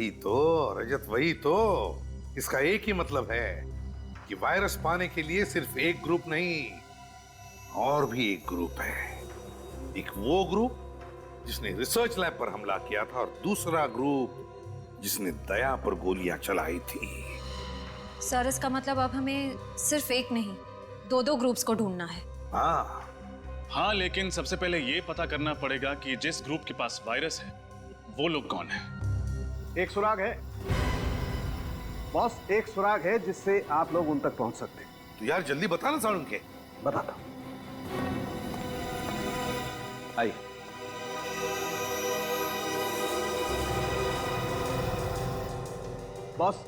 वही तो रजत, वही तो। इसका एक ही मतलब है कि वायरस पाने के लिए सिर्फ एक ग्रुप नहीं, और भी एक ग्रुप है। एक वो ग्रुप जिसने रिसर्च लैब पर हमला किया था, और दूसरा ग्रुप जिसने दया पर गोलियां चलाई थी। सर इसका मतलब अब हमें सिर्फ एक नहीं, दो दो ग्रुप्स को ढूंढना है। हाँ, लेकिन सबसे पहले ये पता करना पड़ेगा कि जिस ग्रुप के पास वायरस है वो लोग कौन है। एक सुराग है बॉस, एक सुराग है जिससे आप लोग उन तक पहुंच सकते हैं। तो यार जल्दी बता ना सारुण के। बताता हूं, आइए। बॉस,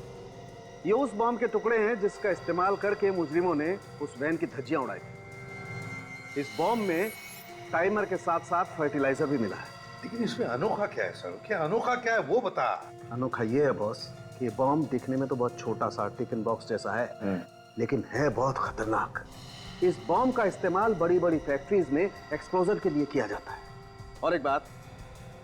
ये उस बॉम्ब के टुकड़े हैं जिसका इस्तेमाल करके मुजरिमों ने उस वैन की धज्जियां उड़ाई थी। इस बॉम्ब में टाइमर के साथ साथ फर्टिलाइजर भी मिला है। लेकिन इसमें अनोखा क्या है सर? क्या अनोखा क्या है वो बता। अनोखा ये है बॉस कि बॉम्ब दिखने में तो बहुत छोटा सा टिफिन बॉक्स जैसा है, लेकिन है बहुत खतरनाक। इस बॉम्ब का इस्तेमाल बड़ी बड़ी फैक्ट्रीज में एक्सप्लोजन के लिए किया जाता है। और एक बात,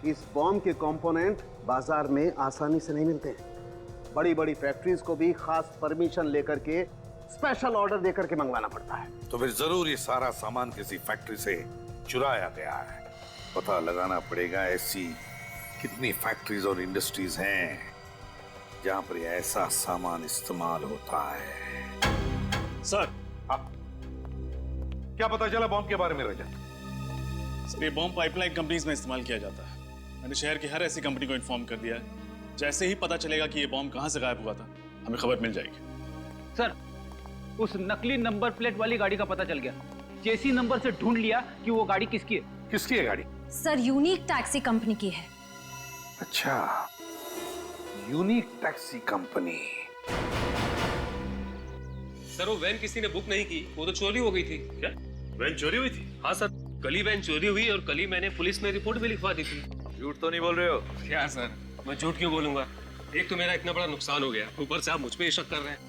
इस बॉम्ब के कंपोनेंट बाजार में आसानी से नहीं मिलते हैं। बड़ी बड़ी फैक्ट्रीज को भी खास परमिशन लेकर के, स्पेशल ऑर्डर देकर के मंगवाना पड़ता है। तो फिर जरूर ये सारा सामान किसी फैक्ट्री से चुराया गया है। पता लगाना पड़ेगा ऐसी कितनी फैक्ट्रीज और इंडस्ट्रीज हैं जहां पर ये ऐसा सामान इस्तेमाल होता है। सर, क्या पता चला बॉम्ब के बारे में रजत? सर, ये बॉम्ब पाइपलाइन कंपनीज में इस्तेमाल किया जाता है। मैंने शहर की हर ऐसी कंपनी को इन्फॉर्म कर दिया है। जैसे ही पता चलेगा कि ये बॉम्ब कहां से गायब हुआ था, हमें खबर मिल जाएगी। सर, उस नकली नंबर प्लेट वाली गाड़ी का पता चल गया। चेसी नंबर से ढूंढ लिया कि वो गाड़ी किसकी है। किसकी है गाड़ी? सर, यूनिक टैक्सी कंपनी की है। अच्छा, यूनिक टैक्सी कंपनी। सर, वो वैन किसी ने बुक नहीं की, वो तो चोरी हो गई थी। क्या वैन चोरी हुई थी? हाँ सर, कल ही वैन चोरी हुई और कल ही मैंने पुलिस में रिपोर्ट भी लिखवा दी थी। झूठ तो नहीं बोल रहे हो? क्या सर, मैं झूठ क्यों बोलूंगा? एक तो मेरा इतना बड़ा नुकसान हो गया, ऊपर से आप मुझ पे ही शक कर रहे हैं।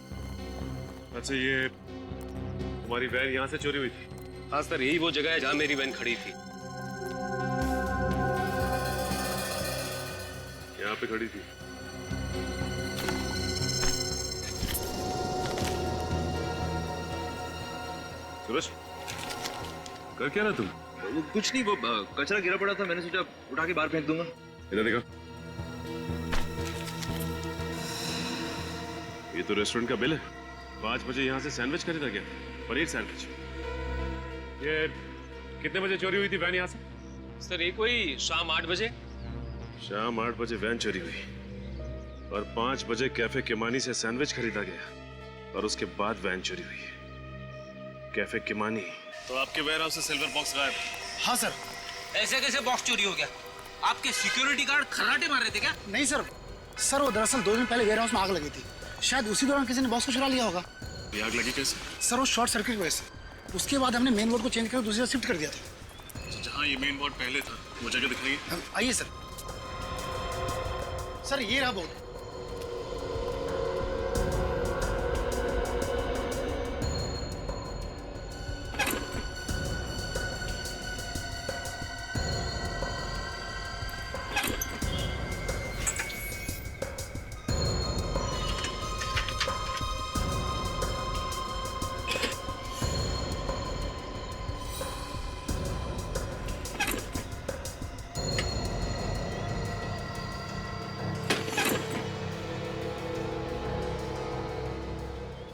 अच्छा, ये तुम्हारी वैन यहाँ से चोरी हुई थी? हाँ सर, यही वो जगह है जहाँ मेरी वैन खड़ी थी। यहाँ पे खड़ी थी? सूरज, कर क्या रहा तुम? वो कुछ नहीं, वो कचरा गिरा पड़ा था, मैंने सोचा उठा के बाहर फेंक दूंगा। इधर देखो, ये तो रेस्टोरेंट का बिल है। 5 बजे यहाँ से सैंडविच खरीदा गया, पनीर सैंडविच। ये कितने बजे चोरी हुई थी वैन यहाँ से? सर, ये कोई शाम 8 बजे। शाम 8 बजे वैन चोरी हुई और 5 बजे कैफे किमानी से सैंडविच खरीदा गया और उसके बाद वैन चोरी हुई। Cafe Kimani. तो आपके वेयर हाउस से सिल्वर बॉक्स गायब है? हाँ सर। ऐसे कैसे बॉक्स चोरी हो गया? आपके सिक्योरिटी गार्ड खर्राटे मार रहे थे क्या? नहीं सर, वो दरअसल 2 दिन पहले वेयर हाउस में आग लगी थी। शायद उसी दौरान किसी ने बॉक्स को चुरा लिया होगा। ये आग लगी कैसे? सर, वो शॉर्ट सर्किट की वजह से। उसके बाद हमने मेन बोर्ड को चेंज करके दूसरी जगह शिफ्ट कर दिया था। जहाँ ये मेन बोर्ड पहले था, वो जगह दिखाइए। आइए सर। सर, ये रहा बोर्ड।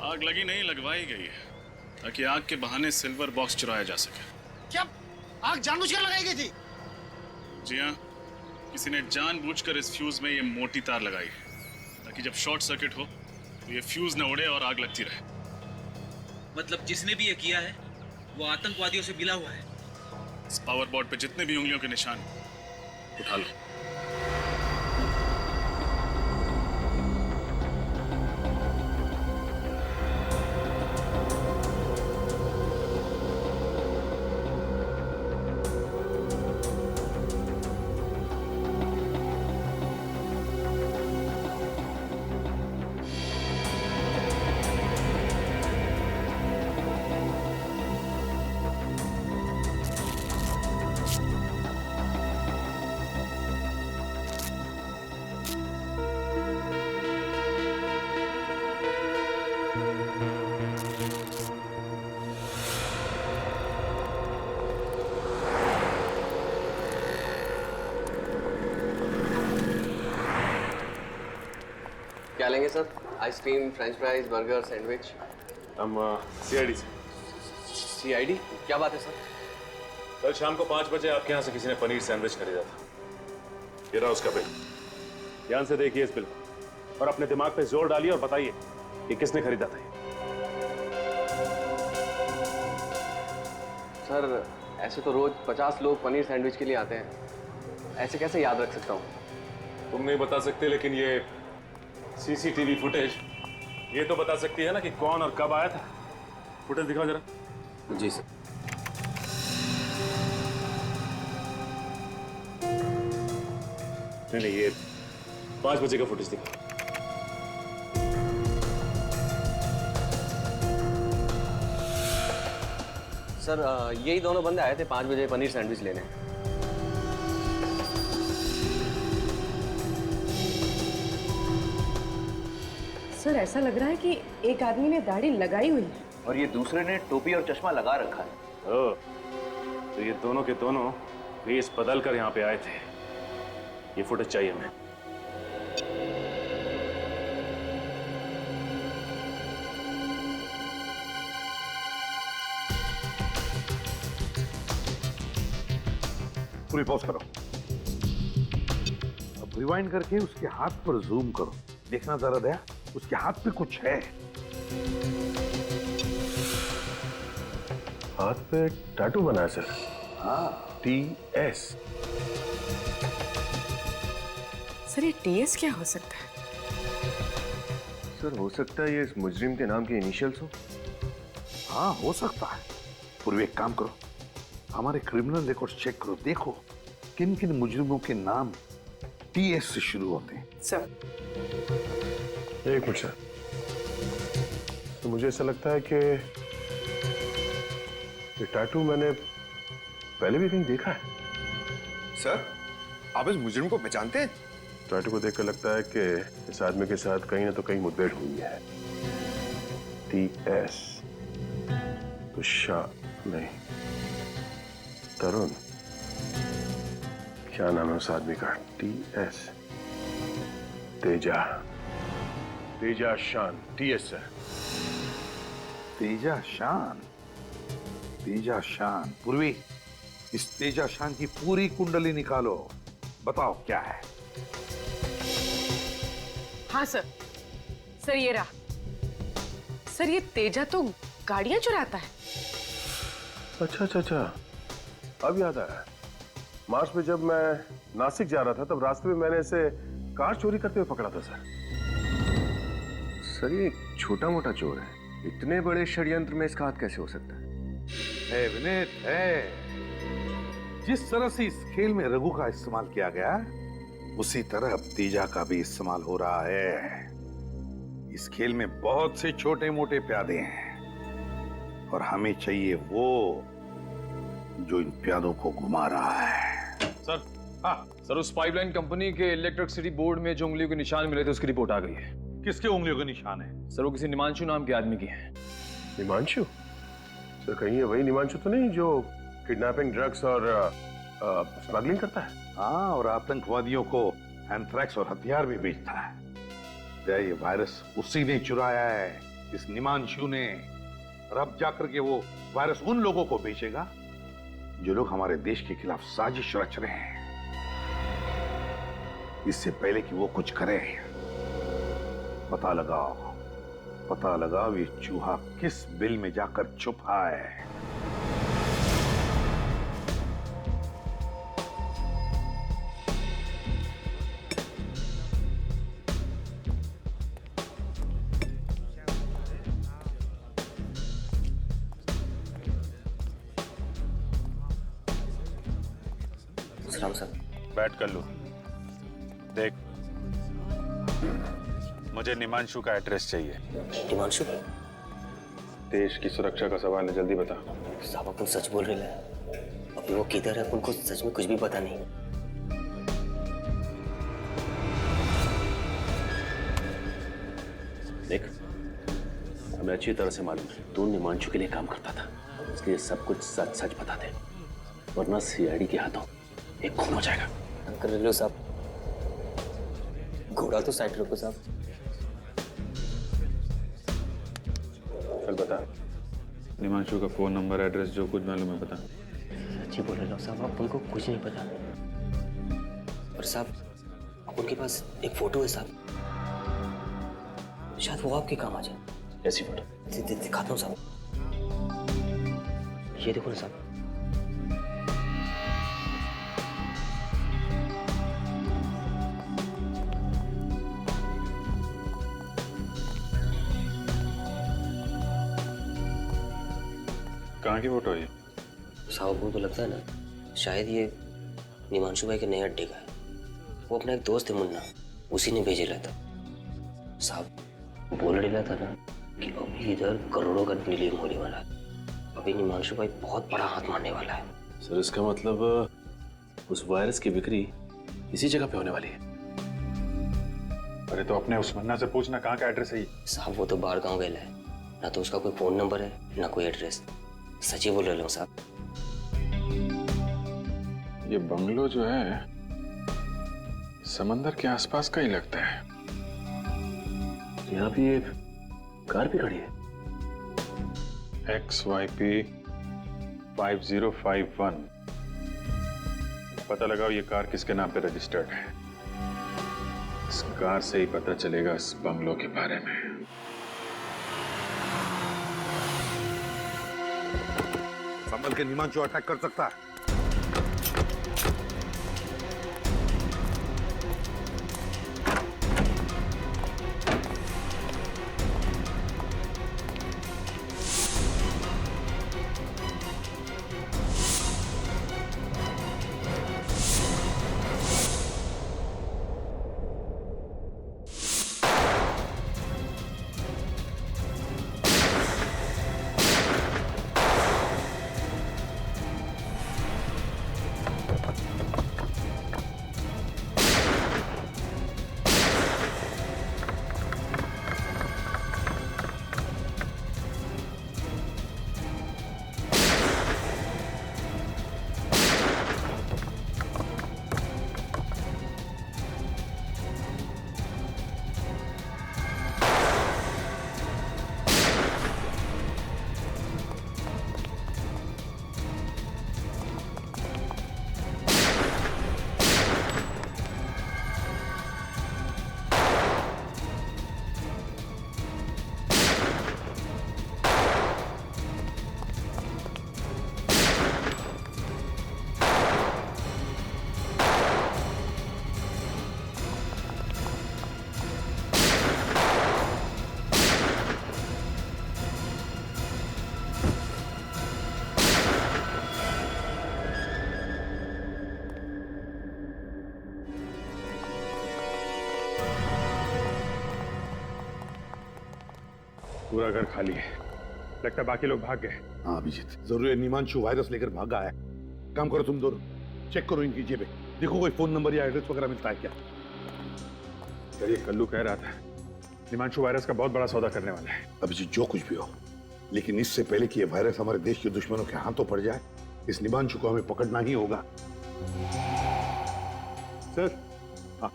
आग लगी नहीं, लगवाई गई है ताकि आग के बहाने सिल्वर बॉक्स चुराया जा सके। क्या आग जानबूझकर लगाई गई थी? जी हाँ, किसी ने जानबूझकर इस फ्यूज में ये मोटी तार लगाई है ताकि जब शॉर्ट सर्किट हो तो ये फ्यूज न उड़े और आग लगती रहे। मतलब जिसने भी ये किया है वो आतंकवादियों से मिला हुआ है। इस पावर बोर्ड पे जितने भी उंगलियों के निशान हैं, उठा लो। क्या लेंगे sir? Ice cream, French fries, burger, sandwich? हम सीआईडी से। सीआईडी? क्या बात है सर? कल शाम को 5 बजे आपके यहाँ से किसी ने पनीर सैंडविच खरीदा था। ये रहा उसका बिल। ध्यान से देखिए इस बिल को और अपने दिमाग पे जोर डालिए और बताइए कि किसने खरीदा था। सर ऐसे तो रोज 50 लोग पनीर सैंडविच के लिए आते हैं, ऐसे कैसे याद रख सकता हूँ? तुम नहीं बता सकते, लेकिन ये सीसीटीवी फुटेज ये तो बता सकती है ना कि कौन और कब आया था। फुटेज दिखाओ जरा। जी सर। नहीं, ये 5 बजे का फुटेज दिखाओ। सर यही दोनों बंदे आए थे 5 बजे पनीर सैंडविच लेने। सर ऐसा लग रहा है कि एक आदमी ने दाढ़ी लगाई हुई है और ये दूसरे ने टोपी और चश्मा लगा रखा है। ओह, तो ये दोनों के दोनों वेश बदल कर यहाँ पे आए थे। ये फुटेज चाहिए हमें। पूरी पॉज करो। अब रिवाइंड करके उसके हाथ पर जूम करो। देखना जरा दया, उसके हाथ पे कुछ है। हाथ पे टैटू बना है सर। हाँ, TS। सर ये टीएस क्या हो सकता है? सर हो सकता है ये इस मुजरिम के नाम के इनिशियल्स हो। हाँ हो सकता है। पूर्व एक काम करो, हमारे क्रिमिनल रिकॉर्ड चेक करो, देखो किन किन मुजरिमों के नाम TS से शुरू होते हैं। सर एक मिनट सर, तो मुझे ऐसा लगता है कि ये टैटू मैंने पहले भी कहीं देखा है। सर आप इस मुजरिम को पहचानते हैं? टैटू को देखकर लगता है कि इस आदमी के साथ कहीं ना तो कहीं मुठभेड़ हुई है। TS तो शाह नहीं, तरुण, क्या नाम है उस आदमी का? TS तेजा, तेजा शान। TS है। तेजा शान, तेजा शान। पूर्वी, इस तेजा शान की पूरी कुंडली निकालो, बताओ क्या है। हाँ सर, सर ये रहा। सर ये तेजा तो गाड़ियां चुराता है। अच्छा अच्छा अच्छा, अब याद आया। मार्च में जब मैं नासिक जा रहा था तब रास्ते में मैंने इसे कार चोरी करते हुए पकड़ा था सर। सर ये छोटा मोटा चोर है, इतने बड़े षड्यंत्र में इसका हाथ कैसे हो सकता है? विनीत है, जिस तरह से इस खेल में रघु का इस्तेमाल किया गया उसी तरह अब तेजा का भी इस्तेमाल हो रहा है। इस खेल में बहुत से छोटे मोटे प्यादे हैं और हमें चाहिए वो जो इन प्यादों को घुमा रहा है। सर, हाँ सर, उस पाइपलाइन कंपनी के इलेक्ट्रिसिटी बोर्ड में जो उंगलियों के निशान मिले थे उसकी रिपोर्ट आ गई है। किसके उंगलियों के निशान है? सर वो किसी निमांशु नाम के आदमी की है। निमांशु? सर कहीं ये वही निमांशु तो नहीं जो किडनैपिंग, ड्रग्स और स्मगलिंग करता है? हाँ, और आतंकवादियों को एंथ्रैक्स और हथियार भी बेचता है। क्या ये वायरस उसी ने चुराया है, इस निमांशु ने। और अब जाकर के वो वायरस उन लोगों को बेचेगा जो लोग हमारे देश के खिलाफ साजिश रच रहे हैं। इससे पहले कि वो कुछ करे, पता लगाओ ये चूहा किस बिल में जाकर छुपा है। सर बैठ कर लो। देख, मुझे निमांशु का एड्रेस चाहिए। निमांशु? देश की सुरक्षा का सवाल है, जल्दी बता। साहब अपन सच बोल रहे हैं। अभी वो किधर है अपन को सच में कुछ भी पता नहीं। देख, हमें अच्छी तरह से मालूम है तू निमांशु के लिए काम करता था, इसलिए सब कुछ सच सच बता दे, वरना सीआईडी के हाथों एक खून हो जाएगा। अंकल रेलो साहब, घोड़ा तो साइड रखो साहब। चल बता, निमांशु का फोन नंबर, एड्रेस, जो कुछ मालूम है बता। सच्ची बोल रहे हो साहब, आप उनको कुछ नहीं पता। और साहब उनके पास एक फोटो है साहब, शायद वो आपके काम आ जाए। ऐसी फोटो दिखाता हूँ साहब, ये देखो ना साहब। कहाँ की फोटो है ये? साहब को तो लगता है ना, शायद ये निमांशु भाई के नए अड्डे का है। वो अपना एक दोस्त है मुन्ना, उसी ने भेजे था। साहब बोल रहा था ना कि अभी इधर करोड़ों का डीलिंग होने वाला है। अभी निमांशु भाई बहुत बड़ा हाथ मारने वाला है। सर इसका मतलब उस वायरस की बिक्री इसी जगह पे होने वाली है। अरे तो अपने उस मुन्ना से पूछना कहाँ का एड्रेस है ये। साहब वो तो बाहर गाँव गया है, ना तो उसका कोई फोन नंबर है ना कोई एड्रेस। सच्ची बोल रहे हो साहब। ये बंगलो जो है समंदर के आसपास का ही लगता है। यहाँ भी एक कार भी खड़ी है, XYP 5051। पता लगाओ ये कार किसके नाम पे रजिस्टर्ड है। इस कार से ही पता चलेगा इस बंगलो के बारे में। संभल के, निमांशु अटैक कर सकता है। पूरा घर खाली है, लगता है बाकी लोग भाग गए। हाँ अभिजीत, जरूर है निमांशु वायरस लेकर भागा है। काम करो तुम दोनों, चेक करो इनकी जेबें, देखो कोई फोन नंबर या एड्रेस वगैरह मिलता है क्या। यार ये कल्लू कह रहा था निमांशु वायरस का बहुत बड़ा सौदा करने वाला है। अभिजीत जो कुछ भी हो, लेकिन इससे पहले कि ये वायरस हमारे देश के दुश्मनों के हाथों पड़ जाए, इस निमांशु को हमें पकड़ना ही होगा। सर, हाँ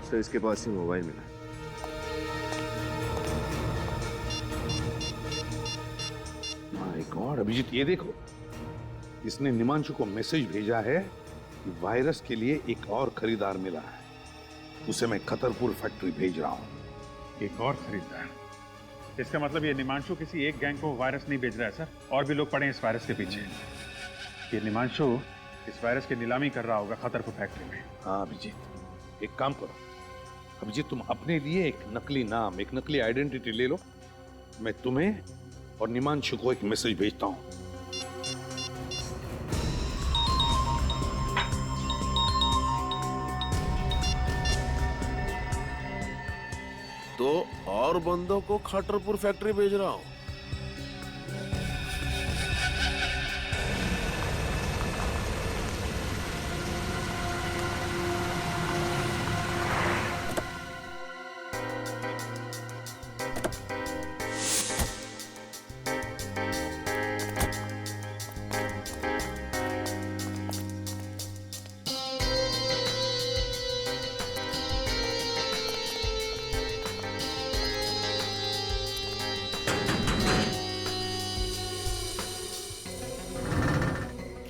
सर, इसके पास ही मोबाइल मिला। माय गॉड अभिजीत, ये देखो, इसने निमांशु को मैसेज भेजा है कि वायरस के लिए एक और खरीदार मिला है, उसे मैं खतरपुर फैक्ट्री भेज रहा हूं। एक और खरीदार? इसका मतलब ये निमांशु किसी एक गैंग को वायरस नहीं भेज रहा है सर, और भी लोग पड़े हैं इस वायरस के पीछे। ये निमांशु इस वायरस की नीलामी कर रहा होगा खतरपुर फैक्ट्री में। हाँ अभिजीत, एक काम करो अभिजीत, तुम अपने लिए एक नकली नाम, एक नकली आइडेंटिटी ले लो। मैं तुम्हें और निमांशु को एक मैसेज भेजता हूं। तो और बंदों को खतरपुर फैक्ट्री भेज रहा हूं।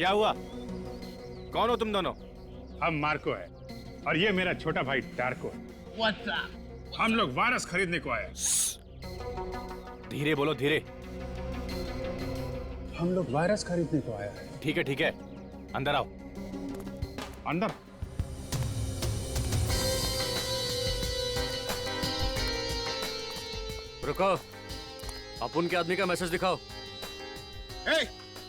क्या हुआ? कौन हो तुम दोनों? हम मार्को है और ये मेरा छोटा भाई टार्को है। हम लोग वायरस खरीदने को आए। धीरे बोलो, धीरे। हम लोग वायरस खरीदने को आया है। ठीक है, ठीक है, अंदर आओ। अंदर? रुको, अपुन के आदमी का मैसेज दिखाओ।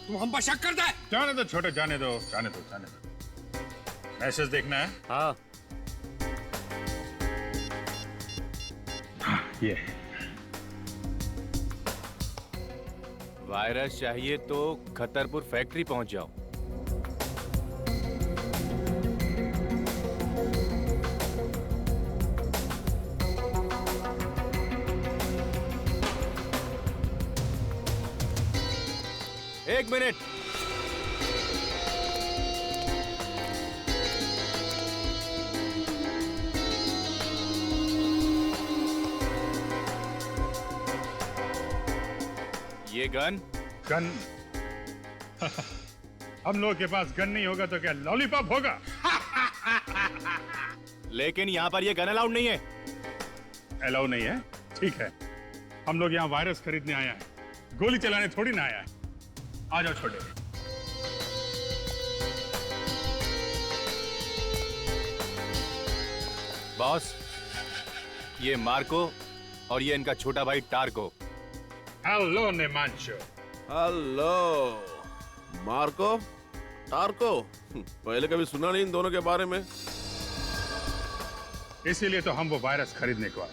तुम हम पर शक करता है? जाने दो छोटे, जाने दो, जाने दो, जाने दो। मैसेज देखना है? हाँ। ये वायरस चाहिए तो खतरपुर फैक्ट्री पहुंच जाओ। एक मिनट। ये गन? गन? हम लोगों के पास गन नहीं होगा तो क्या लॉलीपॉप होगा? लेकिन यहाँ पर ये गन अलाउड नहीं है। अलाउ नहीं है? ठीक है, हम लोग यहाँ वायरस खरीदने आया है, गोली चलाने थोड़ी ना आया है। आ जाओ छोटे। बॉस, ये मार्को और ये इनका छोटा भाई Tarko. Hello Nimanshu. Hello Marco, Tarko. पहले कभी सुना नहीं इन दोनों के बारे में। इसीलिए तो हम वो वायरस खरीदने को आए।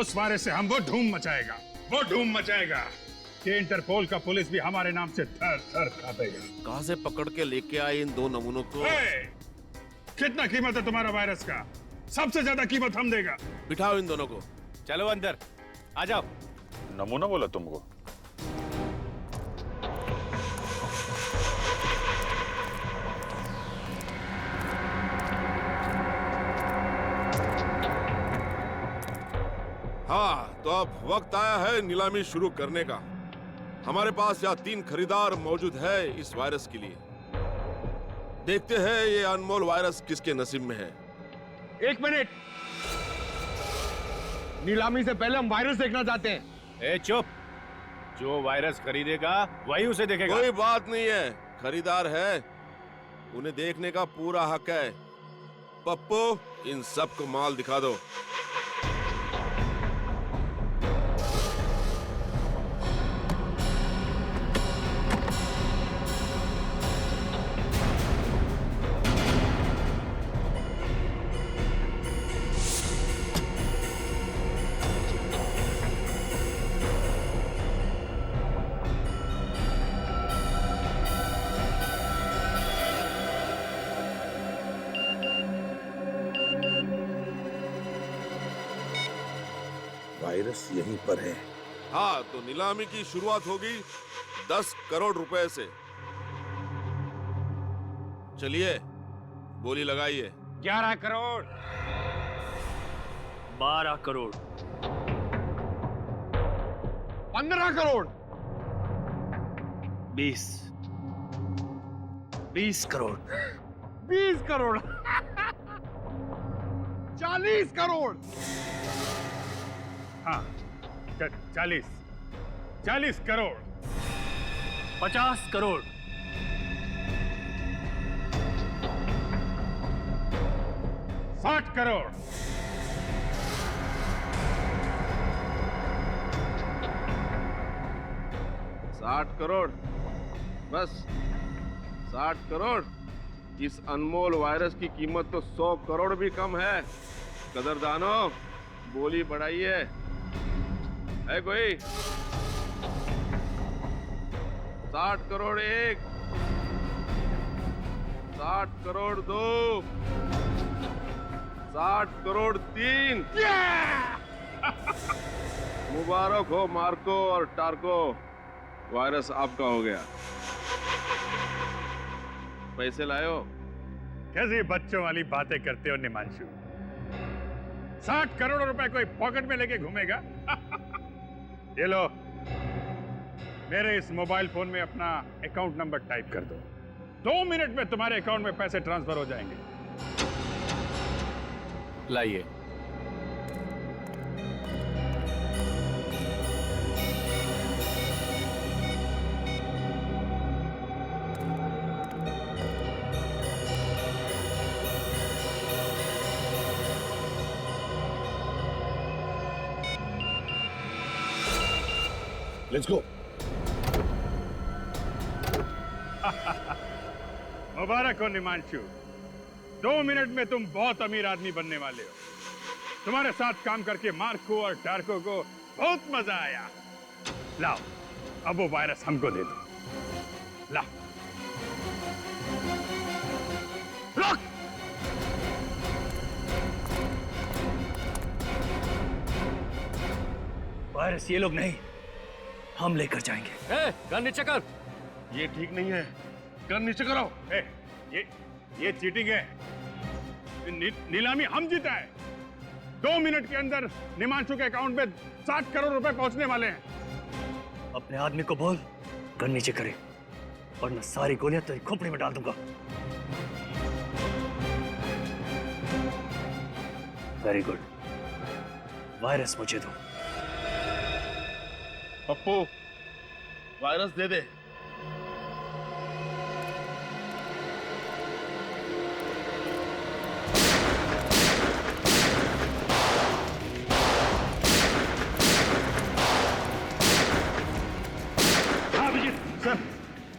उस वायरस से हम वो धूम मचाएगा, वो धूम मचाएगा कि इंटरपोल का पुलिस भी हमारे नाम से थर थर कांपेगा। कहां से पकड़ के लेके आए इन दो नमूनों को? कितना कीमत है तुम्हारा वायरस का? सबसे ज्यादा कीमत हम देगा। बिठाओ इन दोनों को। चलो अंदर, आ जाओ। नमूना बोला तुमको? हाँ, तो अब वक्त आया है नीलामी शुरू करने का। हमारे पास यहाँ 3 खरीदार मौजूद है इस वायरस के लिए। देखते हैं ये अनमोल वायरस किसके नसीब में है। 1 मिनट, नीलामी से पहले हम वायरस देखना चाहते हैं। ए चुप, जो वायरस खरीदेगा वही उसे देखेगा। कोई बात नहीं है, खरीदार है, उन्हें देखने का पूरा हक है। पप्पू, इन सबको माल दिखा दो। वायरस यहीं पर है। हाँ, तो नीलामी की शुरुआत होगी 10 करोड़ रुपए से। चलिए, बोली लगाइए। 11 करोड़, 12 करोड़, 15 करोड़, 20 करोड़, 20 करोड़, 40 करोड़। हाँ, 40 करोड़, 50 करोड़, 60 करोड़, 60 करोड़, बस 60 करोड़। इस अनमोल वायरस की कीमत तो 100 करोड़ भी कम है। कदरदानो, बोली बढ़ाइए। है कोई? 60 करोड़ 1, 60 करोड़ 2, 60 करोड़ 3। मुबारक हो मार्को और टार्को, वायरस आपका हो गया। पैसे लायो? कैसी बच्चों वाली बातें करते हो निमांशु? 60 करोड़ रुपए कोई पॉकेट में लेके घूमेगा? ये लो, मेरे इस मोबाइल फोन में अपना अकाउंट नंबर टाइप कर दो। 2 मिनट में तुम्हारे अकाउंट में पैसे ट्रांसफर हो जाएंगे। लाइए। Let's go. मुबारक हो निमांशु, 2 मिनट में तुम बहुत अमीर आदमी बनने वाले हो। तुम्हारे साथ काम करके मार्को और डार्को को बहुत मजा आया। लाओ, अब वो वायरस हमको दे दो। लाओ। रॉक! वायरस ये लोग नहीं, हम लेकर जाएंगे। गन नीचे कर। ये ठीक नहीं है, गन नीचे करो। ये चीटिंग है। नीलामी हम जीता है। 2 मिनट के अंदर निमांशु के अकाउंट में 60 करोड़ रुपए पहुंचने वाले हैं। अपने आदमी को बोल गन नीचे करे, वरना सारी गोलियां तेरी खोपड़ी में डाल दूंगा। वेरी गुड, वायरस मुझे दो। पप्पू, वायरस दे दे। हाँ अभिजीत सर,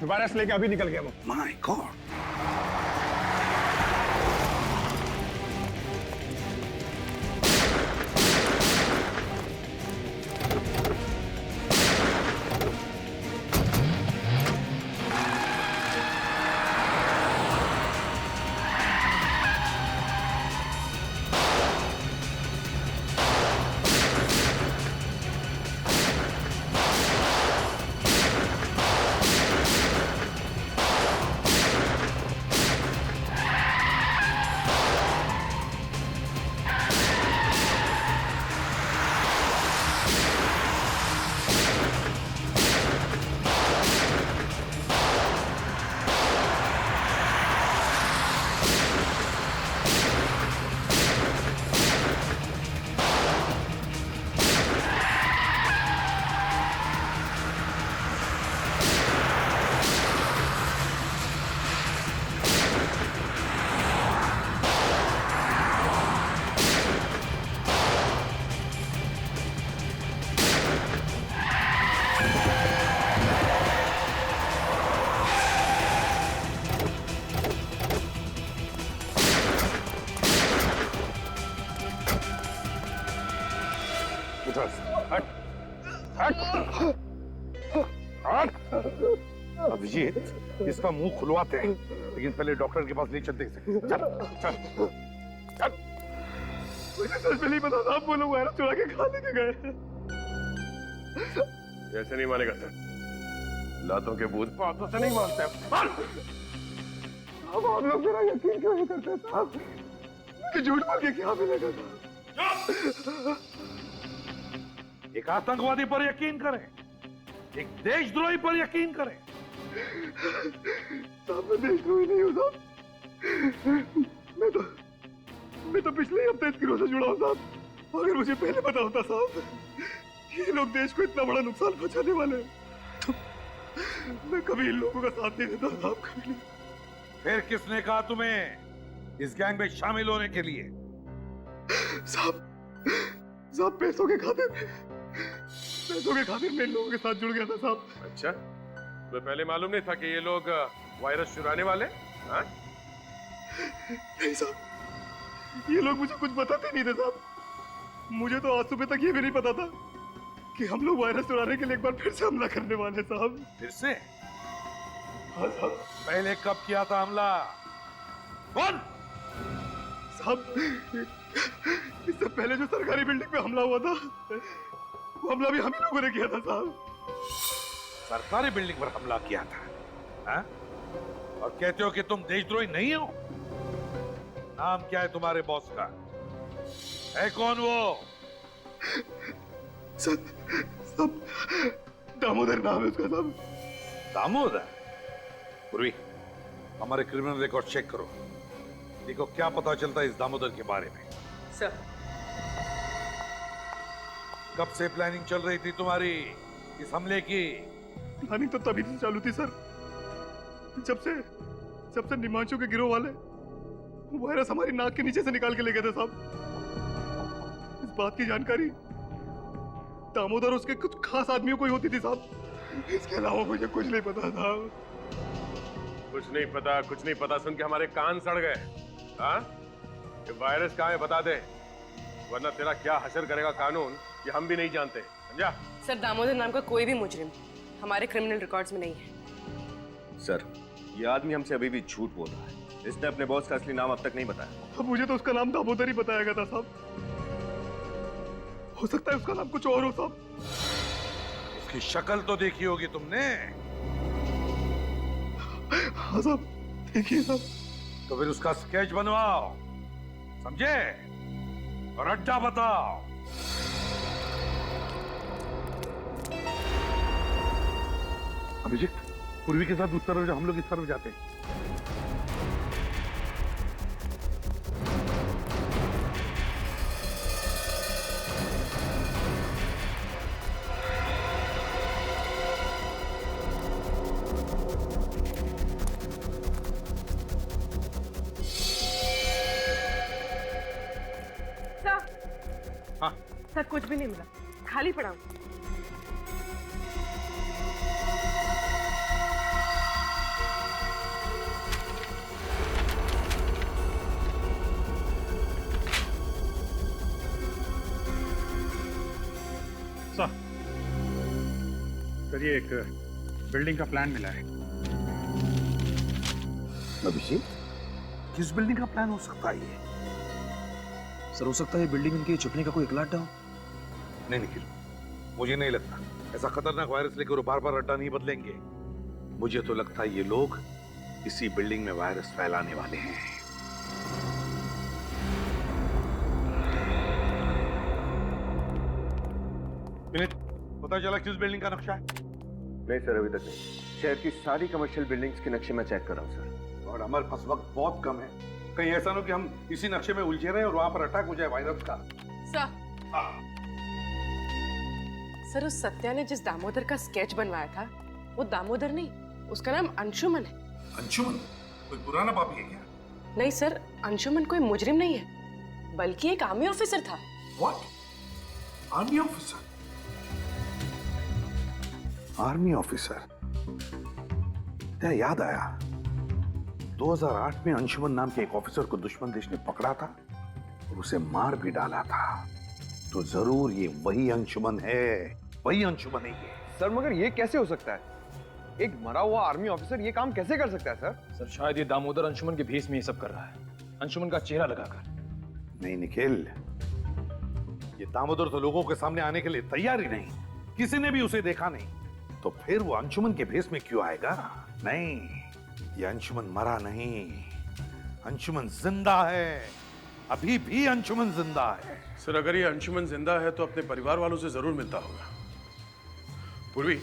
वायरस लेके अभी निकल गया वो। My God. अभिजीत, इसका मुंह खुलवाते हैं, लेकिन पहले डॉक्टर के पास ले चलते हैं। चल चल चल। मुझे सच में नहीं पता था, आप वो लोग वायरस चुरा के खा लेके गए। ऐसे नहीं मानेगा सर, लातों के भूत बातों से नहीं मानते। अब आप लोग मेरा यकीन क्यों नहीं करते साहब कि झूठ बोल के क्या मिलेगा साहब? एक आतंकवादी पर यकीन करें, एक देशद्रोही पर यकीन करें। साहब मैं देशद्रोही नहीं हूँ साहब, मैं तो पिछले ही हफ्ते इस गिरोह से जुड़ा हूँ साहब। अगर मुझे पहले पता होता साहब ये लोग देश को इतना बड़ा नुकसान पहुंचाने वाले हैं तो मैं कभी इन लोगों का साथ नहीं देता साहब, कभी नहीं। फिर किसने कहा तुम्हें इस गैंग में शामिल होने के लिए? साहब पैसों के खातिर मैं इन लोगों के साथ जुड़ गया था साहब। अच्छा, तो पहले मालूम नहीं था कि ये लोग वायरस चुराने वाले? हाँ? नहीं साहब, ये लोग मुझे कुछ बताते नहीं थे साहब। मुझे तो आज सुबह तक ये भी नहीं पता था कि हम लोग वायरस चुराने के लिए एक बार फिर से हमला करने वाले साहब। फिर से? हाँ साहब। पहले कब किया था हमला? कौन? साहब इससे पहले जो सरकारी बिल्डिंग पे हमला हुआ था वो हमला भी हम ही लोगों ने किया था साहब। सरकारी बिल्डिंग पर हमला किया था? हाँ? और कहते हो कि तुम देशद्रोही नहीं हो? नाम क्या है तुम्हारे बॉस का? है कौन वो? सब दामोदर नाम है उसका साहब। दामोदर? पूर्वी, हमारे क्रिमिनल रिकॉर्ड चेक करो, देखो क्या पता चलता है इस दामोदर के बारे में। सर। कब से प्लानिंग चल रही थी तुम्हारी इस हमले की? प्लानिंग तो तभी से चालू थी सर, जब से निमांशु के गिरोह वाले वायरस हमारी नाक के नीचे से निकाल के ले गए थे साहब। इस बात की जानकारी दामोदर उसके कुछ खास आदमियों को ही होती थी साहब, इसके अलावा मुझे कुछ नहीं पता था। कुछ नहीं पता सुन के हमारे कान सड़ गए। हाँ, ये वायरस कहाँ है बता दे, वरना तेरा क्या हशर करेगा कानून ये हम भी नहीं जानते, समझा? सर, दामोदर नाम का कोई भी मुजरिम हमारे क्रिमिनल रिकॉर्ड्स में नहीं है। सर, ये आदमी हमसे अभी भी झूठ बोल रहा है। इसने अपने बॉस का असली नाम अब तक नहीं बताया। अब मुझे तो उसका नाम दामोदर ही बताया गया था साहब, हो सकता है उसका नाम कुछ और हो साहब। उसकी शक्ल तो देखी होगी तुमने? हाँ साहब, देखिए साहब। तो फिर उसका स्केच बनवाओ, समझे, और अड्डा बताओ। अभिषेक, पूर्वी के साथ उस तरफ जो हम लोग इस तरफ जाते हैं। सर, कुछ भी नहीं मिला, खाली पड़ा हूं। सर, ये एक बिल्डिंग का प्लान मिला है। अभिषेक, किस बिल्डिंग का प्लान हो सकता है ये? सर, हो सकता है बिल्डिंग इनके छुपने का कोई इकलाट हो। नहीं निखिल, मुझे नहीं लगता ऐसा खतरनाक वायरस लेकर वो बार बार अड्डा नहीं बदलेंगे। मुझे तो लगता है ये लोग इसी बिल्डिंग में वायरस फैलाने वाले हैं। विनीत, पता चला किस बिल्डिंग का नक्शा है? नहीं सर, अभी तक नहीं। शहर की सारी कमर्शियल बिल्डिंग्स के नक्शे मैं चेक कर रहा हूँ सर। और हमारे पास वक्त बहुत कम है, कहीं ऐसा ना हो कि हम इसी नक्शे में उलझे रहे और वहां पर अटैक हो जाए वायरस का। सर, उस सत्या ने जिस दामोदर का स्केच बनवाया था वो दामोदर नहीं, उसका नाम अंशुमन है। अंशुमन? कोई पुराना पापी है क्या? नहीं सर, अंशुमन कोई मुजरिम नहीं है, बल्कि एक आर्मी ऑफिसर था। What? Army officer? Army officer? क्या याद आया, 2008 में अंशुमन नाम के एक ऑफिसर को दुश्मन देश ने पकड़ा था और उसे मार भी डाला था। तो जरूर ये वही अंशुमन है, वही अंशुमन है ये। सर, मगर ये कैसे हो सकता है? एक मरा हुआ आर्मी ऑफिसर ये काम कैसे कर सकता है सर? सर, शायद ये दामोदर अंशुमन के भेष में ये सब कर रहा है, अंशुमन का चेहरा लगाकर। नहीं निखिल, ये दामोदर तो लोगों के सामने आने के लिए तैयार ही नहीं, किसी ने भी उसे देखा नहीं, तो फिर वो अंशुमन के भेष में क्यों आएगा? नहीं, ये अंशुमन मरा नहीं, अंशुमन जिंदा है, अभी भी अंशुमन जिंदा है। सर, अगर ये अंशुमन जिंदा है तो अपने परिवार वालों से जरूर मिलता होगा। पूर्वी,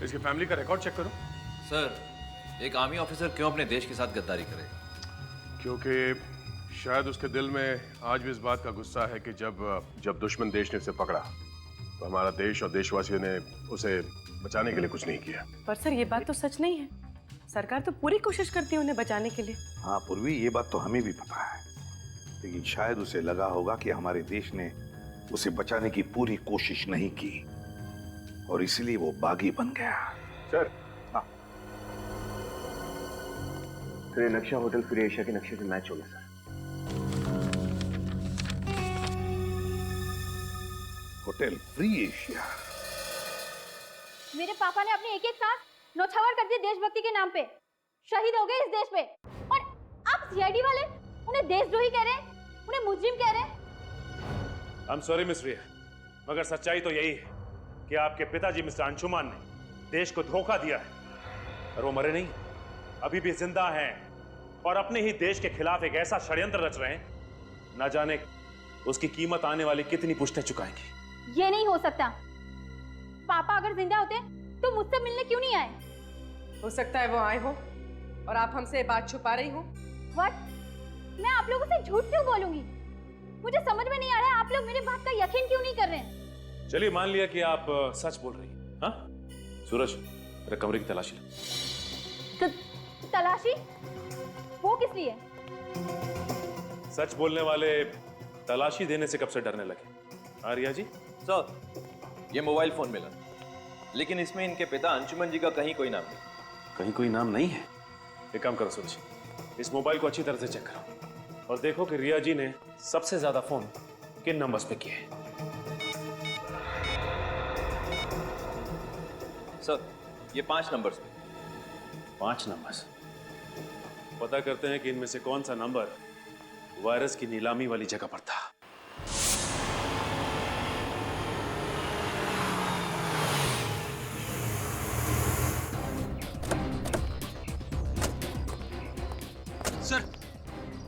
इसकी फैमिली का रिकॉर्ड चेक करो। सर, एक आर्मी ऑफिसर क्यों अपने देश के साथ गद्दारी करे? क्योंकि शायद उसके दिल में आज भी इस बात का गुस्सा है कि जब दुश्मन देश ने उसे पकड़ा तो हमारा देश और देशवासियों ने उसे बचाने के लिए कुछ नहीं किया। पर सर, ये बात तो सच नहीं है, सरकार तो पूरी कोशिश करती है उन्हें बचाने के लिए। हाँ पूर्वी, ये बात तो हमें भी पता है, लेकिन शायद उसे लगा होगा कि हमारे देश ने उसे बचाने की पूरी कोशिश नहीं की और इसलिए वो बागी बन गया। सर, हाँ, तो ये नक्शा होटल फ्री एशिया के नक्शे से मैच हो गया सर। Hotel free Asia? मेरे पापा ने अपने एक एक सांस नौछावर कर दिए देशभक्ति के नाम पे, शहीद हो गए इस देश पे, और अब सीआईडी वाले उन्हें देशद्रोही कह रहे हैं, उन्हें मुजरिम कह रहे हैं। I'm sorry मिस रिया, मगर सच्चाई तो यही है कि आपके पिताजी मिस्टर अंशुमान ने देश को धोखा दिया है और वो मरे नहीं, अभी भी जिंदा हैं और अपने ही देश के खिलाफ एक ऐसा षड्यंत्र रच रहे हैं, न जाने उसकी कीमत आने वाली कितनी पुश्तें चुकाएंगी। ये नहीं हो सकता, पापा अगर जिंदा होते तो मुझसे मिलने क्यों नहीं आए? हो सकता है वो आए हो, और आप हमसे बात छुपा रही हो। व्हाट? मैं आप लोगों से झूठ क्यों बोलूंगी? मुझे समझ में नहीं आ रहा है आप लोग मेरी बात का यकीन क्यों नहीं कर रहे हैं? चलिए मान लिया कि आप सच बोल रही हैं। हाँ सूरज, मेरे कमरे की तलाशी लो। तलाशी? वो किस लिए? सच बोलने वाले तलाशी देने से कब से डरने लगे? आर्या जी सर, ये मोबाइल फोन मिला, लेकिन इसमें इनके पिता अंशुमन जी का कहीं कोई नाम नहीं। कहीं कोई नाम नहीं है? एक काम करो सूरज, इस मोबाइल को अच्छी तरह से चेक करो और देखो कि रिया जी ने सबसे ज्यादा फोन किन नंबर्स पे किए हैं। सर, ये 5 नंबर्स पे। 5 नंबर्स? पता करते हैं कि इनमें से कौन सा नंबर वायरस की नीलामी वाली जगह पर था। सर,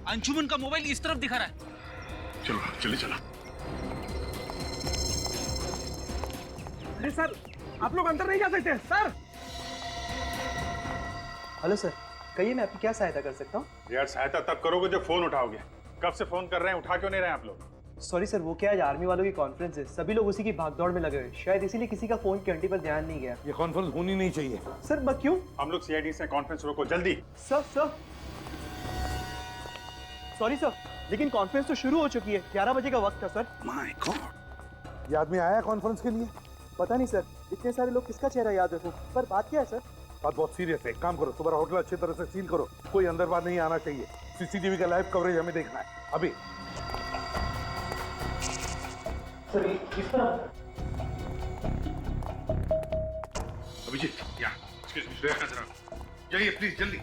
अंशुमन का मोबाइल इस तरफ दिखा रहा है। चलो चलिए चलो। अरे सर, आप लोग अंदर नहीं जा सकते सर। हेलो सर, कहिए मैं आपकी क्या सहायता कर सकता हूँ? यार सहायता तब करोगे जब फोन उठाओगे। कब से फोन कर रहे हैं, उठा क्यों नहीं रहे आप लोग? सॉरी सर, वो क्या आज आर्मी वालों की कॉन्फ्रेंस है, सभी लोग उसी की भागदौड़ में लगे हुए, शायद इसीलिए किसी का फोन की घंटी पर ध्यान नहीं गया। ये कॉन्फ्रेंस होनी नहीं चाहिए। सर बट क्यों? हम लोग सीआईडी से कॉन्फ्रेंस रोको जल्दी। सर सॉरी सर, लेकिन कॉन्फ्रेंस तो शुरू हो चुकी है, 11 बजे का वक्त था सर। माय गॉड, ये आदमी आया कॉन्फ्रेंस के लिए? पता नहीं सर, इतने सारे लोग किसका चेहरा याद रखूं, पर बात क्या है सर? बात बहुत सीरियस है। एक काम करो, तुम्हारा होटल अच्छी तरह से सील करो, कोई अंदर बाहर नहीं आना चाहिए। सीसीटीवी का लाइव कवरेज हमें देखना है अभी। सर इस तरह। अभिजीत, या एक्सक्यूज मी, श्रेया का जरा जाइए प्लीज जल्दी।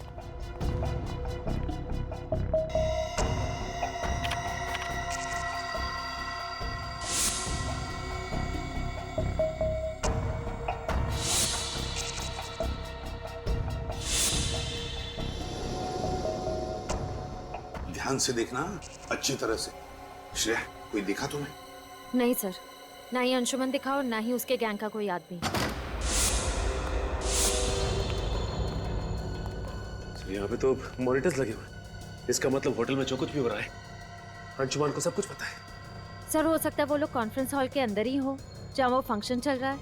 ध्यान से देखना, अच्छी तरह से। श्रेया, कोई दिखा तुम्हें? नहीं सर, ना ही अंशुमन दिखा और ना ही उसके गैंग का कोई आदमी। यहाँ पे तो मॉनिटर्स लगे हुए, इसका मतलब होटल में जो कुछ भी हो रहा है अंशुमन को सब कुछ पता है। सर हो सकता है वो लोग कॉन्फ्रेंस हॉल के अंदर ही हो जहाँ वो फंक्शन चल रहा है।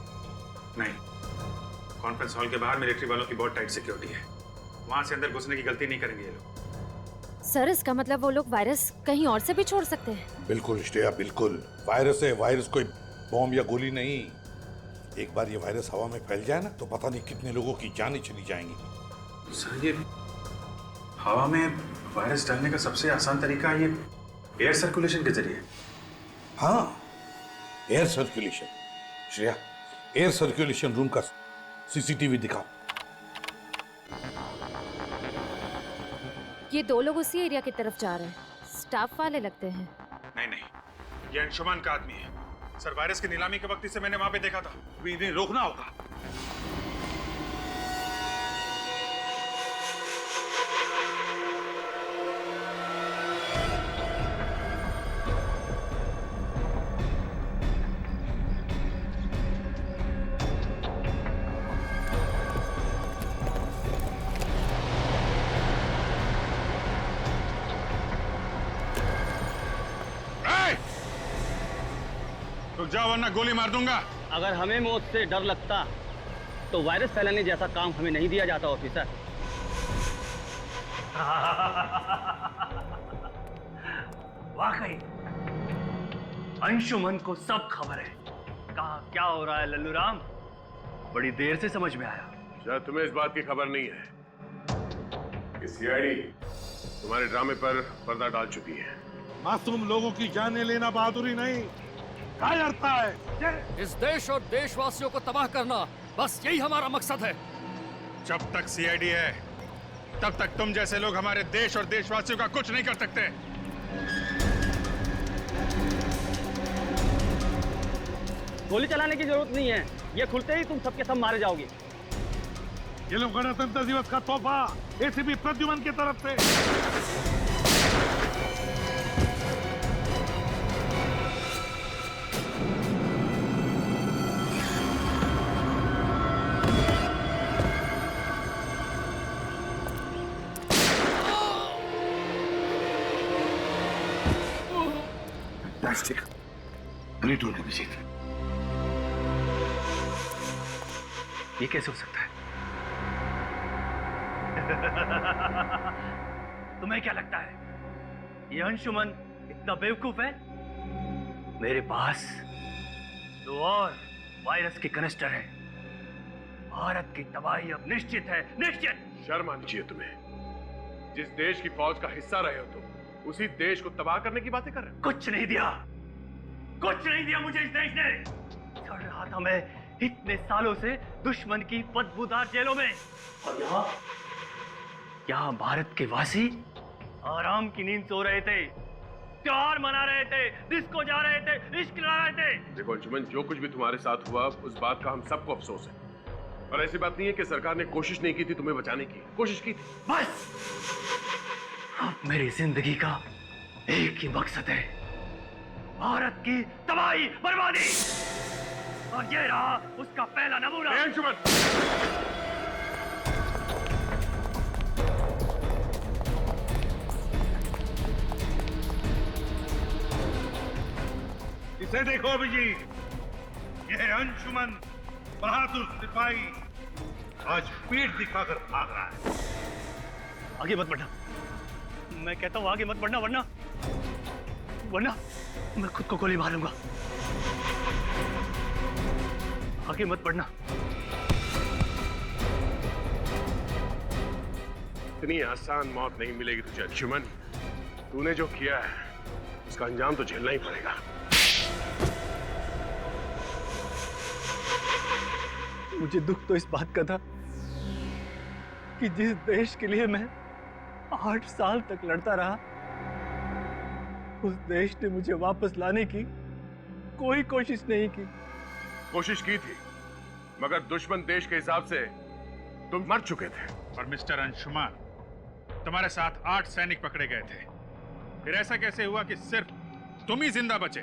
नहीं, कॉन्फ्रेंस हॉल के बाहर मिलिट्री वालों की बहुत टाइट सिक्योरिटी है, वहां से अंदर घुसने की गलती नहीं करेंगे ये लोग। सर इसका मतलब वो लोग वायरस कहीं और से भी छोड़ सकते हैं। बिल्कुल श्रेया, बिल्कुल। वायरस है, वायरस कोई बॉम्ब या गोली नहीं। एक बार ये वायरस हवा में फैल जाए ना तो पता नहीं कितने लोगों की जानें चली जाएंगी। सर ये हवा में वायरस डालने का सबसे आसान तरीका ये एयर सर्कुलेशन के जरिए। हाँ, air circulation. Shreya, air circulation room का सीसीटीवी दिखाओ। ये 2 लोग उसी एरिया की तरफ जा रहे हैं, स्टाफ वाले लगते हैं। नहीं नहीं, ये अंशुमान का आदमी है। सर वायरस की नीलामी के वक्त इसे मैंने वहां पे देखा था, अभी इन्हें रोकना होगा। रुक जाओ वरना गोली मार दूंगा। अगर हमें मौत से डर लगता तो वायरस फैलाने जैसा काम हमें नहीं दिया जाता ऑफिसर। वाकई अंशुमन को सब खबर है, कहाँ क्या हो रहा है लल्लू राम, बड़ी देर से समझ में आया। शायद तुम्हें इस बात की खबर नहीं है कि सीआईडी तुम्हारे ड्रामे पर पर्दा डाल चुकी है। मासूम लोगों की जानें लेना बहादुरी नहीं, कायरता है। इस देश और देशवासियों को तबाह करना, बस यही हमारा मकसद है। जब तक सीआईडी है तब तक तुम जैसे लोग हमारे देश और देशवासियों का कुछ नहीं कर सकते। गोली चलाने की जरूरत नहीं है, ये खुलते ही तुम सबके सब मारे जाओगे। ये लोग गणतंत्र दिवस का तोहफा एसीपी प्रद्युमन की तरफ से। Fantastic, great Abhijeet. ये कैसे हो सकता है? तुम्हें क्या लगता है ये अंशुमन इतना बेवकूफ है? मेरे पास 2 और वायरस के कनिस्टर हैं। भारत की तबाही अब निश्चित है, निश्चित। शर्म आनी चाहिए तुम्हें। जिस देश की फौज का हिस्सा रहे हो तुम, उसी देश को तबाह करने की बातें कर रहे हो। कुछ नहीं दिया, कुछ नहीं दिया मुझे इस देश ने। चढ़ रहा था मैं इतने सालों से दुश्मन की बदबूदार जेलों में, और यहाँ भारत के वासी आराम की नींद सो रहे थे, त्योहार मना रहे थे, डिस्को जा रहे थे, इश्क ला रहे थे। देखो अंशुमन, जो कुछ भी तुम्हारे साथ हुआ उस बात का हम सबको अफसोस है, और ऐसी बात नहीं है कि सरकार ने कोशिश नहीं की थी तुम्हें बचाने की, कोशिश की थी। बस अब मेरी जिंदगी का एक ही मकसद है, भारत की तबाही, बर्बादी, और ये रहा उसका पहला नमूना। अंशुमन, इसे देखो अभिजीत, यह अंशुमन बहादुर सिपाही आज पीठ दिखाकर भाग रहा है। आगे मत बढ़ना, मैं कहता हूं आगे मत बढ़ना, वरना मैं खुद को गोली मारूंगा। आगे मत बढ़ना। इतनी आसान मौत नहीं मिलेगी तुझे अंशुमन। तूने जो किया है उसका अंजाम तो झेलना ही पड़ेगा। मुझे दुख तो इस बात का था कि जिस देश के लिए मैं 8 साल तक लड़ता रहा, उस देश ने मुझे वापस लाने की कोई कोशिश नहीं की। कोशिश की थी, मगर दुश्मन देश के हिसाब से तुम मर चुके थे। और मिस्टर अंशुमन, तुम्हारे साथ 8 सैनिक पकड़े गए थे, फिर ऐसा कैसे हुआ कि सिर्फ तुम ही जिंदा बचे?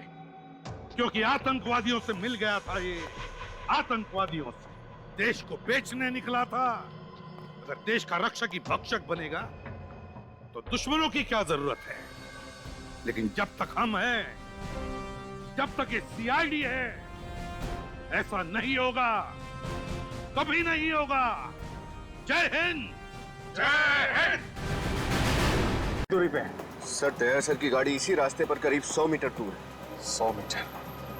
क्योंकि आतंकवादियों से मिल गया था। ये आतंकवादियों से देश को बेचने निकला था। अगर देश का रक्षक ही भक्षक बनेगा तो दुश्मनों की क्या जरूरत है? लेकिन जब तक हम हैं, जब तक ये सीआईडी है, ऐसा नहीं होगा, कभी नहीं होगा। जय हिंद, जय हिंद। दूरी पे सर, तैयार सर की गाड़ी इसी रास्ते पर करीब 100 मीटर दूर है। 100 मीटर?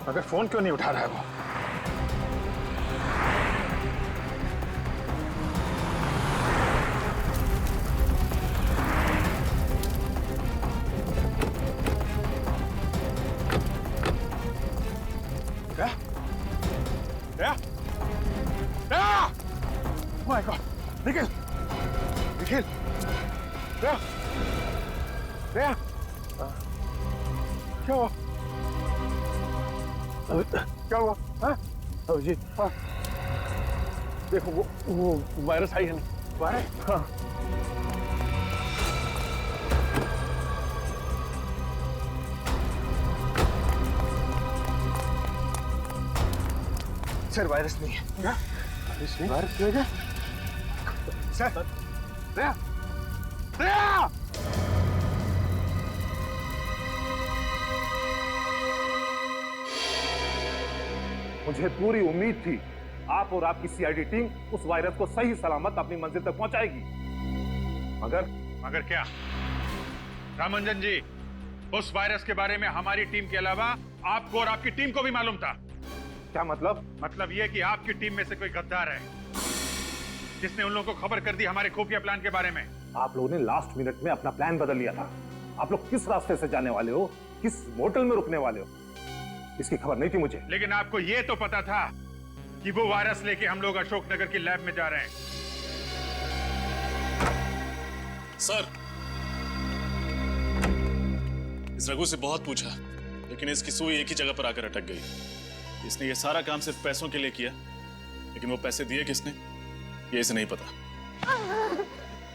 मगर फोन क्यों नहीं उठा रहा है वो? माय गॉड, निखिल, निखिल, क्या हुआ? क्या हुआ? अभिजीत, हाँ, देखो वो वायरस आई है ना? वायरस? हाँ। सर वायरस नहीं है। क्या? वायरस नहीं? वायरस नहीं है? सर, दया, दया! मुझे पूरी उम्मीद थी आप और आपकी सीआईडी टीम उस वायरस को सही सलामत अपनी मंजिल तक पहुंचाएगी, मगर क्या रामंजन जी, उस वायरस के बारे में हमारी टीम के अलावा आपको और आपकी टीम को भी मालूम था। क्या मतलब? मतलब ये कि आपकी टीम में से कोई गद्दार है जिसने उन लोगों को खबर कर दी हमारे खुफिया प्लान के बारे में। आप लोगों ने लास्ट मिनट में अपना प्लान बदल लिया था। आप लोग किस रास्ते से जाने वाले हो, किस होटल में रुकने वाले हो, इसकी खबर नहीं थी मुझे। लेकिन आपको ये तो पता था कि वो वायरस लेके हम लोग अशोकनगर की लैब में जा रहे हैं। सर, इस रघु से बहुत पूछा, लेकिन इसकी सुई एक ही जगह पर आकर अटक गई। इसने ये सारा काम सिर्फ पैसों के लिए किया, लेकिन वो पैसे दिए किसने ये इसे नहीं पता।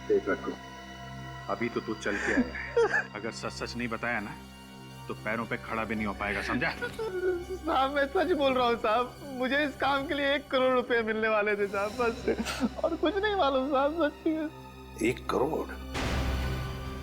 देख रघु, अभी तो तू चल के आया है, अगर सच सच नहीं बताया ना तो पैरों पे खड़ा भी नहीं हो पाएगा, समझा? साहब मैं सच बोल रहा हूँ साहब, मुझे इस काम के लिए 1 करोड़ रुपए मिलने वाले थे साहब, बस और कुछ नहीं मालूम साहब, सच्ची में। 1 करोड़?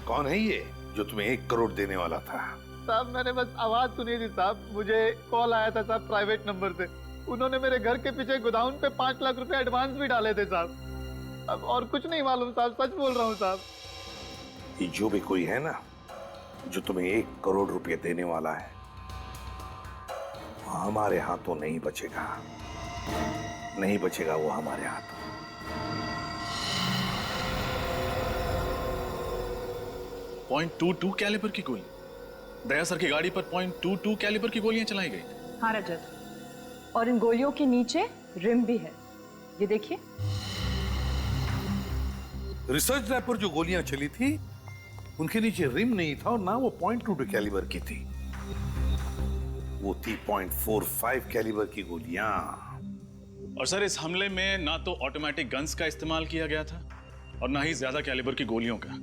कौन है ये जो तुम्हें 1 करोड़ देने वाला था? साहब मैंने बस आवाज सुनी थी साहब, मुझे कॉल आया था साहब प्राइवेट नंबर से। उन्होंने मेरे घर के पीछे गोदाउन पे 5 लाख रुपए एडवांस भी डाले थे साहब। अब और कुछ नहीं मालूम साहब, सच बोल रहा हूँ साहब। ये जो भी कोई है ना जो तुम्हें 1 करोड़ रुपए देने वाला है, वो हमारे हाथों नहीं बचेगा, नहीं बचेगा वो हमारे हाथों। .22 कैलिबर की गोली, दया सर की गाड़ी पर .22 कैलिबर की गोलियां चलाई गई। हाँ रजत, और इन गोलियों के नीचे रिम भी है, ये देखिए। रिसर्च लैब पर जो गोलियां चली थी उनके नीचे रिम नहीं था और ना वो .22 कैलिबर की थी, वो थी .45 कैलिबर की गोलियां। और सर इस हमले में ना तो ऑटोमेटिक गन्स का इस्तेमाल किया गया था और ना ही ज्यादा कैलिबर की गोलियों का।